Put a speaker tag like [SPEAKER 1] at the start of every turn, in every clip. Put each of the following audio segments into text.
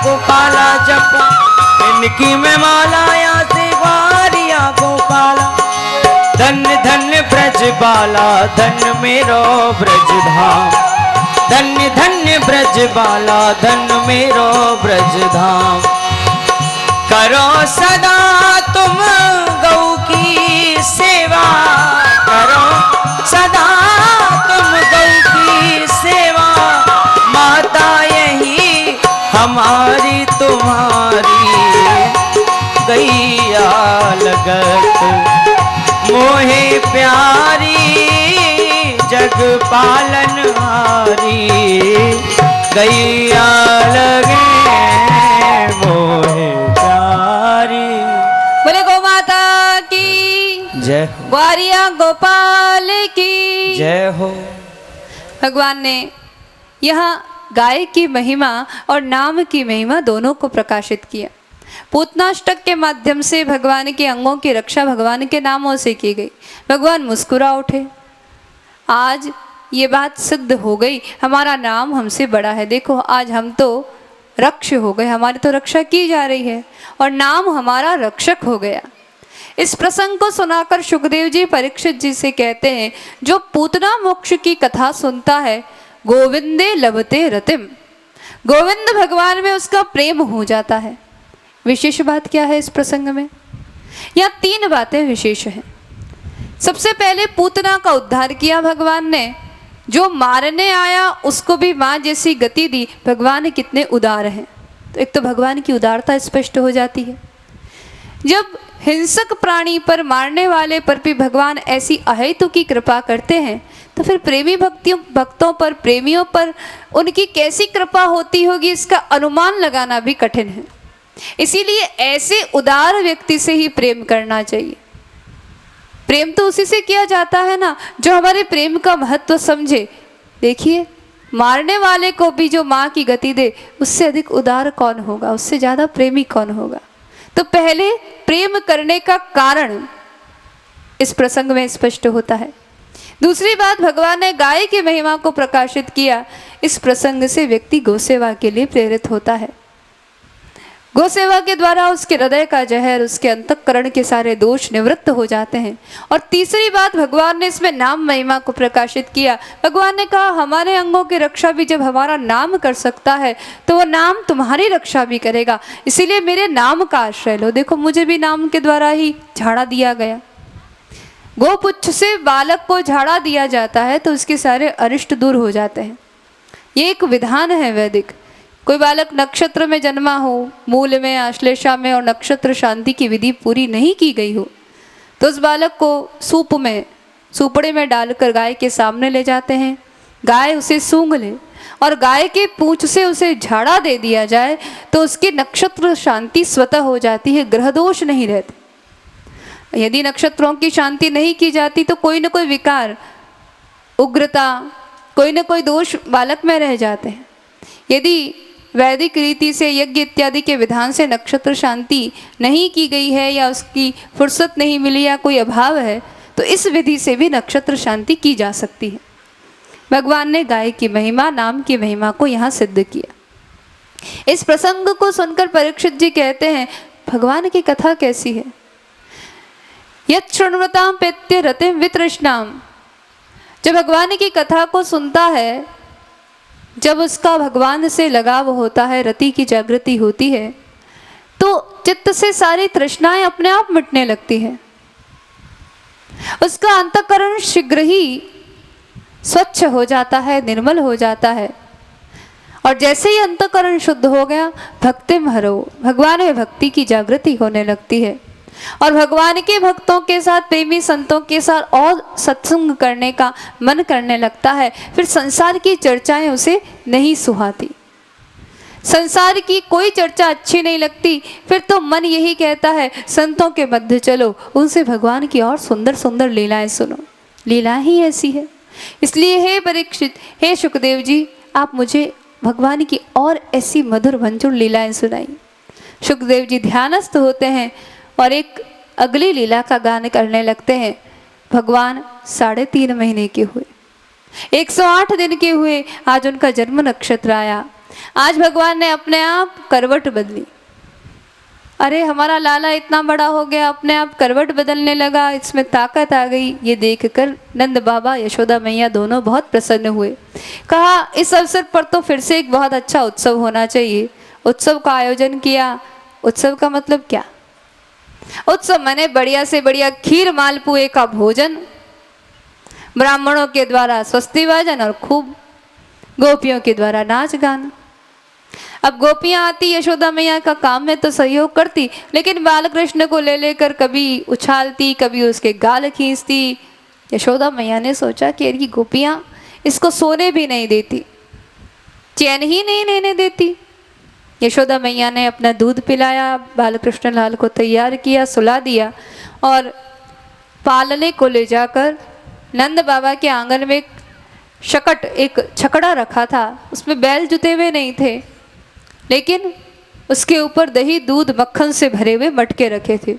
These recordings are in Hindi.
[SPEAKER 1] गोपाला जपो, इनकी मैं माला या से वारिया गोपाला। धन्य धन्य ब्रज बाला, धन्य मेरो ब्रज धाम, धन्य धन्य ब्रज बाला, धन्य मेरो ब्रज धाम। करो सदा तुम गौ की सेवा, करो सदा तुम गौ की सेवा। माता यही हमारी तुम्हारी, गैया लगत मोहे प्यारी, जग पालन हारी। गैया लगे मोहे प्यारी।
[SPEAKER 2] बोले गौ माता की
[SPEAKER 1] जय,
[SPEAKER 2] ग्वारिया गोपाल की
[SPEAKER 1] जय हो।
[SPEAKER 2] भगवान ने यहाँ गाय की महिमा और नाम की महिमा दोनों को प्रकाशित किया। पूतनाष्टक के माध्यम से भगवान के अंगों की रक्षा भगवान के नामों से की गई। भगवान मुस्कुरा उठे, आज ये बात सिद्ध हो गई, हमारा नाम हमसे बड़ा है। देखो आज हम तो रक्ष हो गए, हमारी तो रक्षा की जा रही है और नाम हमारा रक्षक हो गया। इस प्रसंग को सुनाकर सुखदेव जी परीक्षित जी से कहते हैं, जो पूतना मोक्ष की कथा सुनता है, गोविंदे लभते रतिम, गोविंद भगवान में उसका प्रेम हो जाता है। विशेष बात क्या है इस प्रसंग में? यहाँ 3 बातें विशेष हैं। सबसे पहले पूतना का उद्धार किया भगवान ने, जो मारने आया उसको भी माँ जैसी गति दी। भगवान कितने उदार हैं। तो एक तो भगवान की उदारता स्पष्ट हो जाती है। जब हिंसक प्राणी पर, मारने वाले पर भी भगवान ऐसी अहेतु की कृपा करते हैं, तो फिर प्रेमी भक्तों पर, प्रेमियों पर उनकी कैसी कृपा होती होगी, इसका अनुमान लगाना भी कठिन है। इसीलिए ऐसे उदार व्यक्ति से ही प्रेम करना चाहिए। प्रेम तो उसी से किया जाता है ना जो हमारे प्रेम का महत्व समझे। देखिए मारने वाले को भी जो माँ की गति दे, उससे अधिक उदार कौन होगा, उससे ज्यादा प्रेमी कौन होगा। तो पहले प्रेम करने का कारण इस प्रसंग में स्पष्ट होता है। दूसरी बात, भगवान ने गाय की महिमा को प्रकाशित किया। इस प्रसंग से व्यक्ति गौसेवा के लिए प्रेरित होता है। गौसेवा के द्वारा उसके हृदय का जहर, उसके अंतःकरण के सारे दोष निवृत्त हो जाते हैं। और तीसरी बात, भगवान ने इसमें नाम महिमा को प्रकाशित किया। भगवान ने कहा, हमारे अंगों की रक्षा भी जब हमारा नाम कर सकता है, तो वो नाम तुम्हारी रक्षा भी करेगा। इसीलिए मेरे नाम का आश्रय लो। देखो मुझे भी नाम के द्वारा ही झाड़ा दिया गया। गोपुच्छ से बालक को झाड़ा दिया जाता है तो उसके सारे अरिष्ट दूर हो जाते हैं। ये एक विधान है वैदिक। कोई बालक नक्षत्र में जन्मा हो, मूल में, आश्लेषा में और नक्षत्र शांति की विधि पूरी नहीं की गई हो, तो उस बालक को सूप में, सूपड़े में डालकर गाय के सामने ले जाते हैं। गाय उसे सूंघ ले और गाय के पूंछ से उसे झाड़ा दे दिया जाए तो उसकी नक्षत्र शांति स्वतः हो जाती है, ग्रह दोष नहीं रहते। यदि नक्षत्रों की शांति नहीं की जाती तो कोई न कोई विकार, उग्रता, कोई न कोई दोष बालक में रह जाते हैं। यदि वैदिक रीति से, यज्ञ इत्यादि के विधान से नक्षत्र शांति नहीं की गई है या उसकी फुर्सत नहीं मिली या कोई अभाव है, तो इस विधि से भी नक्षत्र शांति की जा सकती है। भगवान ने गाय की महिमा, नाम की महिमा को यहाँ सिद्ध किया। इस प्रसंग को सुनकर परीक्षित जी कहते हैं, भगवान की कथा कैसी है। यत् शृण्वतां पेत्य रतिं वितृष्णाम। जब भगवान की कथा को सुनता है, जब उसका भगवान से लगाव होता है, रति की जागृति होती है, तो चित्त से सारी तृष्णाएं अपने आप मिटने लगती है। उसका अंतःकरण शीघ्र ही स्वच्छ हो जाता है, निर्मल हो जाता है। और जैसे ही अंतःकरण शुद्ध हो गया, भक्तिम हरो, भगवान में भक्ति की जागृति होने लगती है। और भगवान के भक्तों के साथ, प्रेमी संतों के साथ और सत्संग करने का मन करने लगता है। फिर संसार की चर्चाएं उसे नहीं सुहाती, संसार की कोई चर्चा अच्छी नहीं लगती। फिर तो मन यही कहता है, संतों के मध्य चलो, उनसे भगवान की और सुंदर सुंदर लीलाएं सुनो। लीला ही ऐसी है। इसलिए हे परीक्षित, हे सुखदेव जी, आप मुझे भगवान की और ऐसी मधुर मंजूर लीलाएं सुनाई। सुखदेव जी ध्यानस्थ होते हैं और एक अगली लीला का गान करने लगते हैं। भगवान 3.5 महीने के हुए, 108 दिन के हुए। आज उनका जन्म नक्षत्र आया। आज भगवान ने अपने आप करवट बदली। अरे हमारा लाला इतना बड़ा हो गया, अपने आप करवट बदलने लगा, इसमें ताकत आ गई। ये देखकर नंद बाबा यशोदा मैया दोनों बहुत प्रसन्न हुए। कहा इस अवसर पर तो फिर से एक बहुत अच्छा उत्सव होना चाहिए। उत्सव का आयोजन किया। उत्सव का मतलब क्या? उत्सव माने बढ़िया से बढ़िया खीर मालपुए का भोजन, ब्राह्मणों के द्वारा स्वस्ति वाजन और खूब गोपियों के द्वारा नाच गाना। अब गोपियां आती यशोदा मैया का काम में तो सहयोग करती, लेकिन बालकृष्ण को ले लेकर कभी उछालती, कभी उसके गाल खींचती। यशोदा मैया ने सोचा कि ये गोपियां इसको सोने भी नहीं देती, चैन ही नहीं लेने देती। यशोदा मैया ने अपना दूध पिलाया, बालकृष्ण लाल को तैयार किया, सुला दिया और पालने को ले जाकर नंद बाबा के आंगन में एक छकड़ा रखा था। उसमें बैल जुते हुए नहीं थे, लेकिन उसके ऊपर दही दूध मक्खन से भरे हुए मटके रखे थे।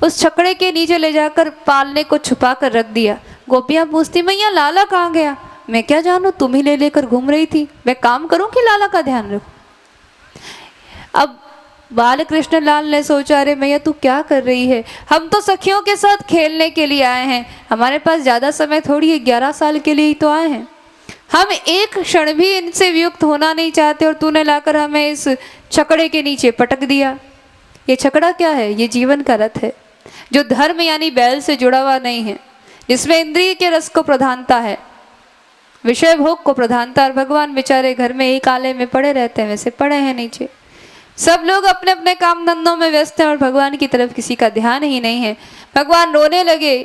[SPEAKER 2] उस छकड़े के नीचे ले जाकर पालने को छुपा कर रख दिया। गोपियां पूछती मैया लाला कहाँ गया? मैं क्या जानूं, तुम ही ले लेकर घूम रही थी, मैं काम करूं कि लाला का ध्यान रखूं? अब बालकृष्ण लाल ने सोचा अरे मैया तू क्या कर रही है, हम तो सखियों के साथ खेलने के लिए आए हैं, हमारे पास ज़्यादा समय थोड़ी है, 11 साल के लिए ही तो आए हैं, हम एक क्षण भी इनसे वियुक्त होना नहीं चाहते और तूने लाकर हमें इस छकड़े के नीचे पटक दिया। ये छकड़ा क्या है? ये जीवन का रथ है, जो धर्म यानी बैल से जुड़ा हुआ नहीं है, जिसमें इंद्रिय के रस को प्रधानता है, विषय भोग को प्रधानता। और भगवान बेचारे घर में एक आले में पड़े रहते हैं, वैसे पड़े हैं नीचे। सब लोग अपने अपने काम धंधों में व्यस्त हैं और भगवान की तरफ किसी का ध्यान ही नहीं है। भगवान रोने लगे,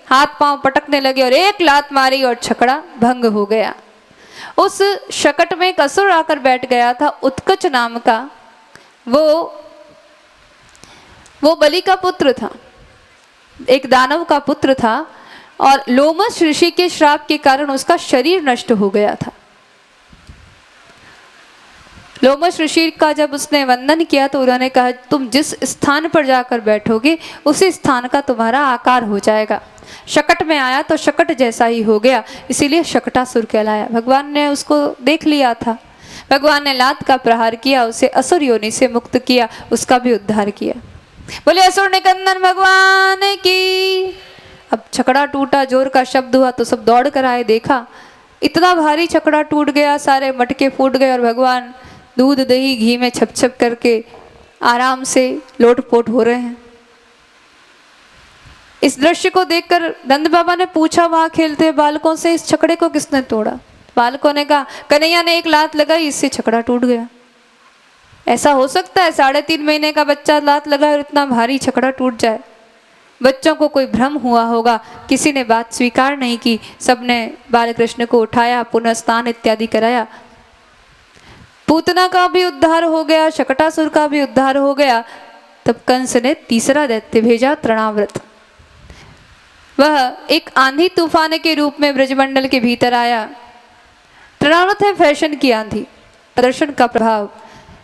[SPEAKER 2] हाथ पांव पटकने लगे और एक लात मारी और छकड़ा भंग हो गया। उस शकट में एक असुर आकर बैठ गया था, उत्कच नाम का। वो बलि का पुत्र था, एक दानव का पुत्र था और लोमस ऋषि के श्राप के कारण उसका शरीर नष्ट हो गया था। लोमस ऋषि का जब उसने वंदन किया तो उन्होंने कहा तुम जिस स्थान पर जाकर बैठोगे उसी स्थान का तुम्हारा आकार हो जाएगा। शकट में आया तो शकट जैसा ही हो गया, इसीलिए शकटासुर कहलाया। भगवान ने उसको देख लिया था। भगवान ने लात का प्रहार किया, उसे असुर योनि से मुक्त किया, उसका भी उद्धार किया। बोले असुर निकंदन भगवान की। अब छकड़ा टूटा, जोर का शब्द हुआ तो सब दौड़ कर आए, देखा इतना भारी छकड़ा टूट गया, सारे मटके फूट गए और भगवान दूध दही घी में छप छप करके आराम से लोटपोट हो रहे हैं। इस दृश्य को देखकर नंद बाबा ने पूछा वहां खेलते बालकों से इस छकड़े को किसने तोड़ा? बालकों ने कहा कन्हैया ने एक लात लगाई, इससे छकड़ा टूट गया। ऐसा हो सकता है 3.5 महीने का बच्चा लात लगाए और इतना भारी छकड़ा टूट जाए? बच्चों को कोई भ्रम हुआ होगा, किसी ने बात स्वीकार नहीं की। सबने बालकृष्ण को उठाया, पुनः स्नान इत्यादि कराया। पूतना का भी उद्धार हो गया, शकटासुर का भी उद्धार हो गया। तब कंस ने तीसरा दैत्य भेजा, तृणाव्रत। वह एक आंधी तूफान के रूप में ब्रजमंडल के भीतर आया। तृणाव्रत है फैशन की आंधी, प्रदर्शन का प्रभाव।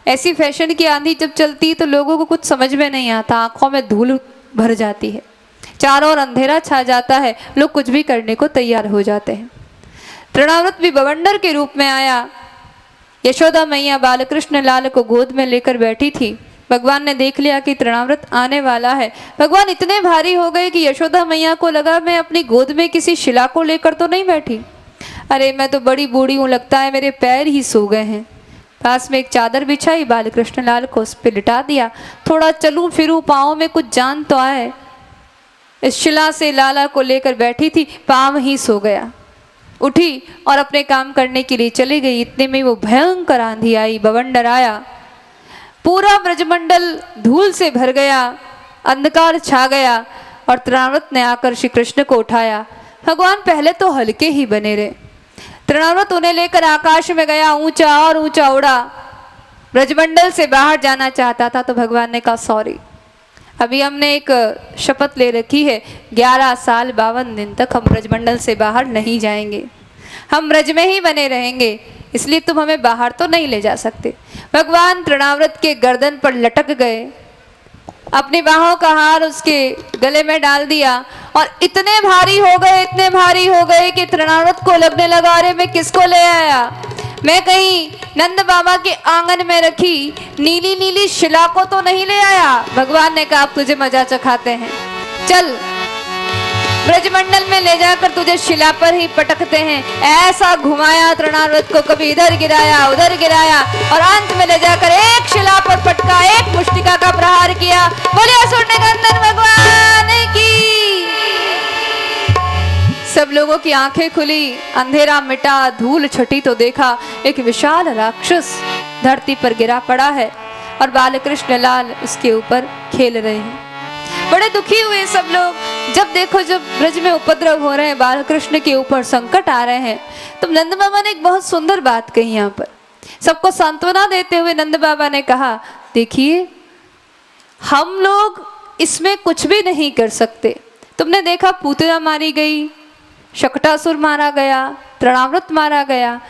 [SPEAKER 2] ऐसी फैशन की आंधी जब चलती तो लोगों को कुछ समझ में नहीं आता, आंखों में धूल भर जाती है, चारों ओर अंधेरा छा जाता है, लोग कुछ भी करने को तैयार हो जाते हैं। तृणाव्रत भी बवंडर के रूप में आया। यशोदा मैया बालकृष्ण लाल को गोद में लेकर बैठी थी। भगवान ने देख लिया कि तृणाव्रत आने वाला है। भगवान इतने भारी हो गए कि यशोदा मैया को लगा मैं अपनी गोद में किसी शिला को लेकर तो नहीं बैठी। अरे मैं तो बड़ी बूढ़ी हूँ, लगता है मेरे पैर ही सो गए हैं। पास में एक चादर बिछाई, बालकृष्ण लाल को उस पर लिटा दिया। थोड़ा चलूँ फिरूँ, पाँव में कुछ जान तो आए। इस शिला से लाला को लेकर बैठी थी, पाँव ही सो गया। उठी और अपने काम करने के लिए चली गई। इतने में वो भयंकर आंधी आई, बवंडर आया, पूरा ब्रजमंडल धूल से भर गया, अंधकार छा गया और तृणाव्रत ने आकर श्री कृष्ण को उठाया। भगवान पहले तो हल्के ही बने रहे। तृणाव्रत उन्हें लेकर आकाश में गया, ऊंचा और ऊंचा उड़ा, ब्रजमंडल से बाहर जाना चाहता था तो भगवान ने कहा सॉरी, अभी हमने एक शपथ ले रखी है, 11 साल 52 दिन तक हम ब्रजमंडल से बाहर नहीं जाएंगे, हम ब्रज में ही बने रहेंगे, इसलिए तुम हमें बाहर तो नहीं ले जा सकते। भगवान तृणाव्रत के गर्दन पर लटक गए, अपनी बाहों का हार उसके गले में डाल दिया और इतने भारी हो गए कि तृणाव्रत को लगने लगा अरे मैं किसको ले आया। मैं कहीं नंद बाबा के आंगन में रखी नीली नीली शिला को तो नहीं ले आया। भगवान ने कहा, अब तुझे मजा चखाते हैं, चल ब्रजमंडल में ले जाकर तुझे शिला पर ही पटकते हैं। ऐसा घुमाया तृणावर्त को, कभी इधर गिराया उधर गिराया, और अंत में ले जाकर एक शिला पर पटका, एक मुष्टिका का प्रहार किया। बोलिए स्वर्णिकंदन भगवान की। सब लोगों की आंखें खुली, अंधेरा मिटा, धूल छटी तो देखा एक विशाल राक्षस धरती पर गिरा पड़ा है और बालकृष्ण लाल उसके ऊपर खेल रहे हैं। बड़े दुखी हुए सब लोग। जब देखो, जब ब्रज में उपद्रव हो रहे हैं, बालकृष्ण के ऊपर संकट आ रहे हैं, तो नंद बाबा ने एक बहुत सुंदर बात कही। यहाँ पर सबको सांत्वना देते हुए नंद बाबा ने कहा, देखिए हम लोग इसमें कुछ भी नहीं कर सकते। तुमने देखा पूतना मारी गई, शकटासुर मारा गया, तृणावृत मारा गया।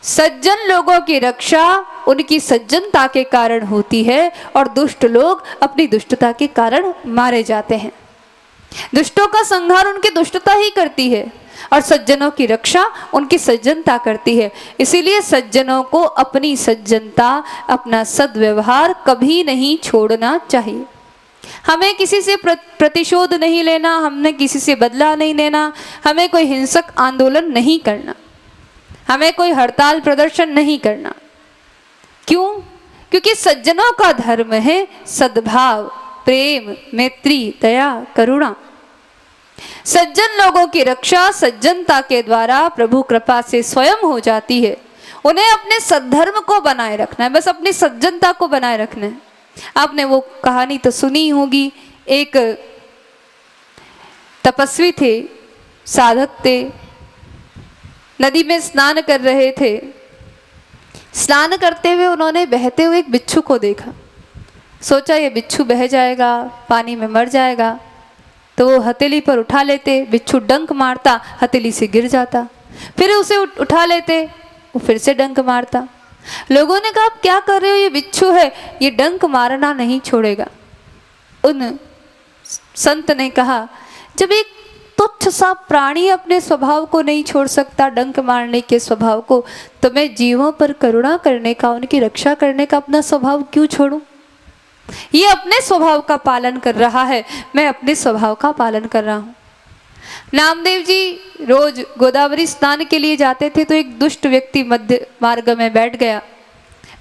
[SPEAKER 2] सज्जन लोगों की रक्षा उनकी सज्जनता के कारण होती है और दुष्ट लोग अपनी दुष्टता के कारण मारे जाते हैं। दुष्टों का संहार उनकी दुष्टता ही करती है और सज्जनों की रक्षा उनकी सज्जनता करती है। इसीलिए सज्जनों को अपनी सज्जनता, अपना सद्व्यवहार कभी नहीं छोड़ना चाहिए। हमें किसी से प्रतिशोध नहीं लेना, हमने किसी से बदला नहीं लेना, हमें कोई हिंसक आंदोलन नहीं करना, हमें कोई हड़ताल प्रदर्शन नहीं करना। क्यों? क्योंकि सज्जनों का धर्म है सद्भाव, प्रेम, मैत्री, दया, करुणा। सज्जन लोगों की रक्षा सज्जनता के द्वारा प्रभु कृपा से स्वयं हो जाती है। उन्हें अपने सद्धर्म को बनाए रखना है, बस अपनी सज्जनता को बनाए रखना है। आपने वो कहानी तो सुनी होगी, एक तपस्वी थे, साधक थे, नदी में स्नान कर रहे थे। स्नान करते हुए उन्होंने बहते हुए एक बिच्छू को देखा। सोचा ये बिच्छू बह जाएगा, पानी में मर जाएगा, तो वो हथेली पर उठा लेते, बिच्छू डंक मारता, हथेली से गिर जाता। फिर उसे उठा लेते, वो फिर से डंक मारता। लोगों ने कहा, आप क्या कर रहे हो, ये बिच्छू है, ये डंक मारना नहीं छोड़ेगा। उन संत ने कहा, जब एक तुच्छ सा प्राणी अपने स्वभाव को नहीं छोड़ सकता, डंक मारने के स्वभाव को, तो मैं जीवों पर करुणा करने का, उनकी रक्षा करने का अपना स्वभाव क्यों छोड़ूं? ये अपने स्वभाव का पालन कर रहा है, मैं अपने स्वभाव का पालन कर रहा हूं। नामदेव जी रोज गोदावरी स्नान के लिए जाते थे, तो एक दुष्ट व्यक्ति मध्य मार्ग में बैठ गया।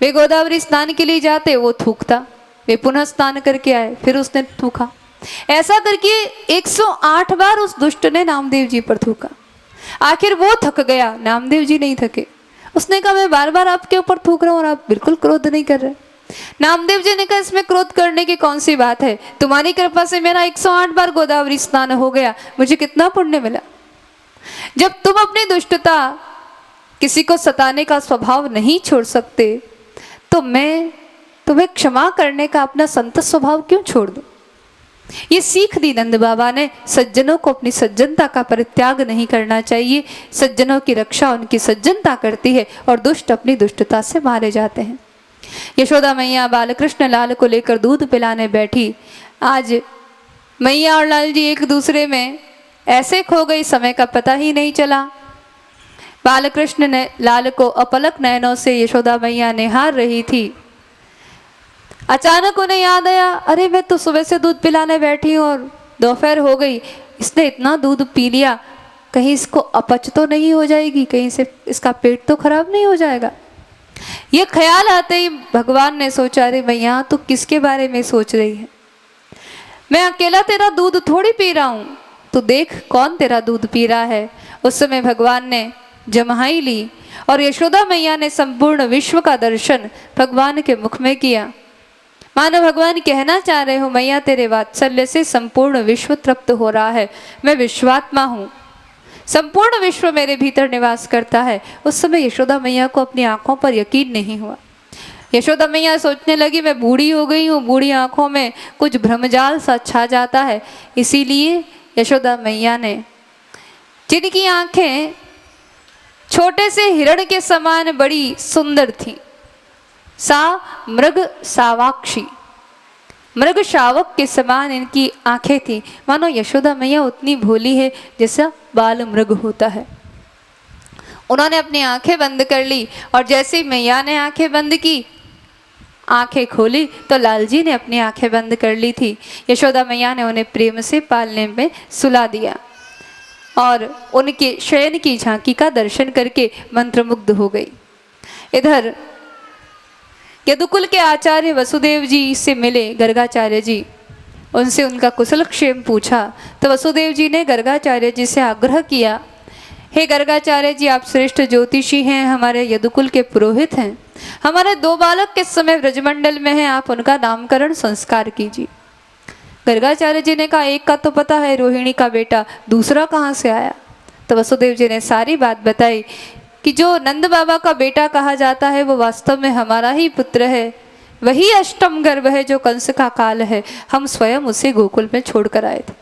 [SPEAKER 2] वे गोदावरी स्नान के लिए जाते, वो थूकता, वे पुनः स्नान करके आए, फिर उसने थूका। ऐसा करके 108 बार उस दुष्ट ने नामदेव जी पर थूका। आखिर वो थक गया, नामदेव जी नहीं थके। उसने कहा, मैं बार बार आपके ऊपर थूक रहा हूं और आप बिल्कुल क्रोध नहीं कर रहे। नामदेव जी ने कहा, इसमें क्रोध करने की कौन सी बात है, तुम्हारी कृपा से मेरा 108 बार गोदावरी स्नान हो गया, मुझे कितना पुण्य मिला। जब तुम अपनी दुष्टता, किसी को सताने का स्वभाव नहीं छोड़ सकते, तो मैं तुम्हें क्षमा करने का अपना संत स्वभाव क्यों छोड़ दूं? ये सीख दी नंद बाबा ने। सज्जनों को अपनी सज्जनता का परित्याग नहीं करना चाहिए। सज्जनों की रक्षा उनकी सज्जनता करती है और दुष्ट अपनी दुष्टता से मारे जाते हैं। यशोदा मैया बालकृष्ण लाल को लेकर दूध पिलाने बैठी। आज मैया और लाल जी एक दूसरे में ऐसे खो गई, समय का पता ही नहीं चला। बालकृष्ण ने लाल को अपलक नयनों से यशोदा मैया निहार रही थी। अचानक उन्हें याद आया, अरे मैं तो सुबह से दूध पिलाने बैठी हूँ और दोपहर हो गई, इसने इतना दूध पी लिया, कहीं इसको अपच तो नहीं हो जाएगी, कहीं से इसका पेट तो खराब नहीं हो जाएगा। ये ख्याल आते ही भगवान ने सोचा, अरे मैया तू किसके बारे में सोच रही है, मैं अकेला तेरा दूध थोड़ी पी रहा हूँ, तू देख कौन तेरा दूध पी रहा है। उस समय भगवान ने जम्हाई ली और यशोदा मैया ने संपूर्ण विश्व का दर्शन भगवान के मुख में किया। मानो भगवान कहना चाह रहे हो, मैया तेरे वात्सल्य से संपूर्ण विश्व तृप्त हो रहा है, मैं विश्वात्मा हूँ, संपूर्ण विश्व मेरे भीतर निवास करता है। उस समय यशोदा मैया को अपनी आंखों पर यकीन नहीं हुआ। यशोदा मैया सोचने लगी, मैं बूढ़ी हो गई हूँ, बूढ़ी आंखों में कुछ भ्रमजाल सा छा जाता है। इसीलिए यशोदा मैया ने, जिनकी आंखें छोटे से हिरण के समान बड़ी सुंदर थी, सा मृग सावाक्षी, मृग शावक के समान इनकी आंखें थी। मानो यशोदा मैया उतनी भोली है जैसा बाल मृग होता है। उन्होंने अपनी आंखें बंद कर ली और जैसे ही मैया ने आंखें बंद की, आंखें खोली तो लाल जी ने अपनी आंखें बंद कर ली थी। यशोदा मैया ने उन्हें प्रेम से पालने में सुला दिया और उनके शयन की झांकी का दर्शन करके मंत्रमुग्ध हो गई। इधर यदुकुल के आचार्य वसुदेव जी से मिले गर्गाचार्य जी, उनसे उनका कुशल क्षेम पूछा तो वसुदेव जी ने गर्गाचार्य जी से आग्रह किया, हे गर्गाचार्य जी, आप श्रेष्ठ ज्योतिषी हैं, हमारे यदुकुल के पुरोहित हैं, हमारे 2 बालक इस समय ब्रजमंडल में हैं, आप उनका नामकरण संस्कार कीजिए। गर्गाचार्य जी ने कहा, एक का तो पता है रोहिणी का बेटा, दूसरा कहाँ से आया? तो वसुदेव जी ने सारी बात बताई कि जो नंद बाबा का बेटा कहा जाता है वो वास्तव में हमारा ही पुत्र है, वही अष्टम गर्भ है जो कंस का काल है, हम स्वयं उसे गोकुल में छोड़कर आए थे।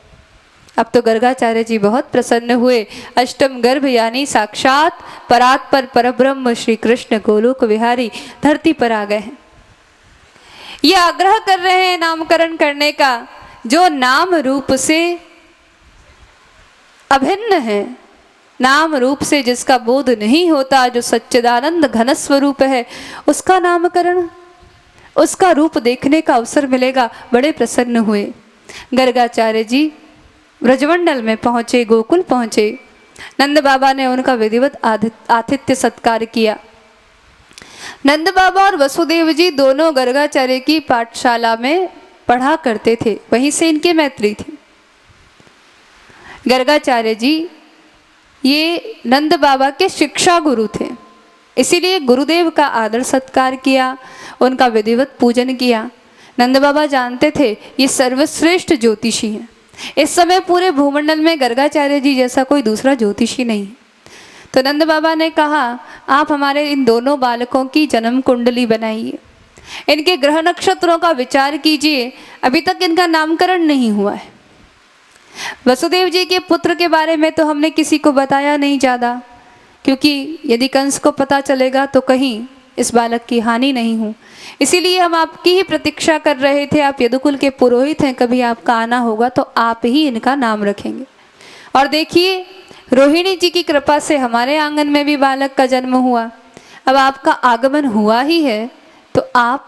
[SPEAKER 2] अब तो गर्गाचार्य जी बहुत प्रसन्न हुए। अष्टम गर्भ यानी साक्षात परात्पर परब्रह्म श्री कृष्ण गोलोक विहारी धरती पर आ गए हैं। ये आग्रह कर रहे हैं नामकरण करने का, जो नाम रूप से अभिन्न है, नाम रूप से जिसका बोध नहीं होता, जो सच्चिदानंद घन स्वरूप है, उसका नामकरण, उसका रूप देखने का अवसर मिलेगा। बड़े प्रसन्न हुए। गर्गाचार्य जी ब्रजमंडल में पहुंचे, गोकुल पहुंचे। नंद बाबा ने उनका विधिवत आतिथ्य सत्कार किया। नंद बाबा और वसुदेव जी दोनों गर्गाचार्य की पाठशाला में पढ़ा करते थे, वहीं से इनकी मैत्री थी। गर्गाचार्य जी ये नंद बाबा के शिक्षा गुरु थे, इसीलिए गुरुदेव का आदर सत्कार किया, उनका विधिवत पूजन किया। नंद बाबा जानते थे ये सर्वश्रेष्ठ ज्योतिषी हैं। इस समय पूरे भूमंडल में गर्गाचार्य जी जैसा कोई दूसरा ज्योतिषी नहीं। तो नंद बाबा ने कहा, आप हमारे इन दोनों बालकों की जन्म कुंडली बनाइए, इनके ग्रह नक्षत्रों का विचार कीजिए, अभी तक इनका नामकरण नहीं हुआ है। वसुदेव जी के पुत्र के बारे में तो हमने किसी को बताया नहीं ज़्यादा, क्योंकि यदि कंस को पता चलेगा तो कहीं इस बालक की हानि नहीं हो, इसीलिए हम आपकी ही प्रतीक्षा कर रहे थे। आप यदुकुल के पुरोहित हैं, कभी आपका आना होगा तो आप ही इनका नाम रखेंगे। और देखिए, रोहिणी जी की कृपा से हमारे आंगन में भी बालक का जन्म हुआ। अब आपका आगमन हुआ ही है तो आप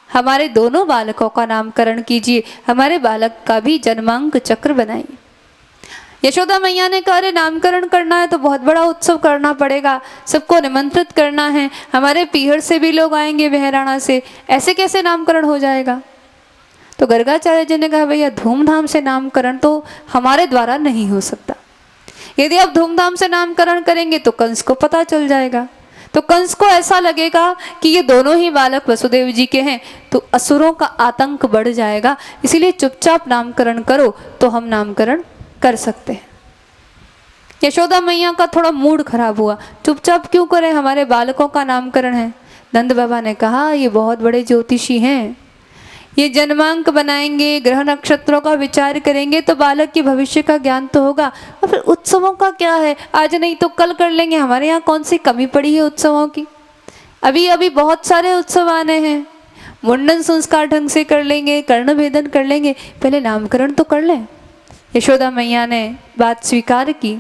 [SPEAKER 2] हमारे दोनों बालकों का नामकरण कीजिए, हमारे बालक का भी जन्मांक चक्र बनाइए। यशोदा मैया ने कहा, अरे नामकरण करना है तो बहुत बड़ा उत्सव करना पड़ेगा, सबको निमंत्रित करना है, हमारे पीहर से भी लोग आएंगे, बहराणा से, ऐसे कैसे नामकरण हो जाएगा? तो गर्गाचार्य जी ने कहा, भैया धूमधाम से नामकरण तो हमारे द्वारा नहीं हो सकता। यदि आप धूमधाम से नामकरण करेंगे तो कंस को पता चल जाएगा, तो कंस को ऐसा लगेगा कि ये दोनों ही बालक वसुदेव जी के हैं, तो असुरों का आतंक बढ़ जाएगा। इसीलिए चुपचाप नामकरण करो तो हम नामकरण कर सकते हैं। यशोदा मैया का थोड़ा मूड खराब हुआ, चुपचाप क्यों करें, हमारे बालकों का नामकरण है। नंद बाबा ने कहा, ये बहुत बड़े ज्योतिषी हैं, ये जन्मांक बनाएंगे, ग्रह नक्षत्रों का विचार करेंगे तो बालक के भविष्य का ज्ञान तो होगा। और फिर उत्सवों का क्या है, आज नहीं तो कल कर लेंगे, हमारे यहाँ कौन सी कमी पड़ी है उत्सवों की। अभी अभी बहुत सारे उत्सव आने हैं, मुंडन संस्कार ढंग से कर लेंगे, कर्णभेदन कर लेंगे, पहले नामकरण तो कर लें। यशोदा मैया ने बात स्वीकार की।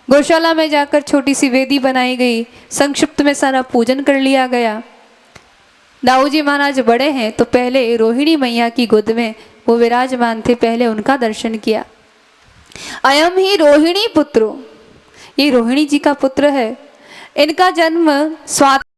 [SPEAKER 2] गौशाला में जाकर छोटी सी वेदी बनाई गई, संक्षिप्त में सारा पूजन कर लिया गया। दाऊ जी महाराज बड़े हैं तो पहले रोहिणी मैया की गोद में वो विराजमान थे, पहले उनका दर्शन किया। अयम ही रोहिणी पुत्रो, ये रोहिणी जी का पुत्र है। इनका जन्म स्वाति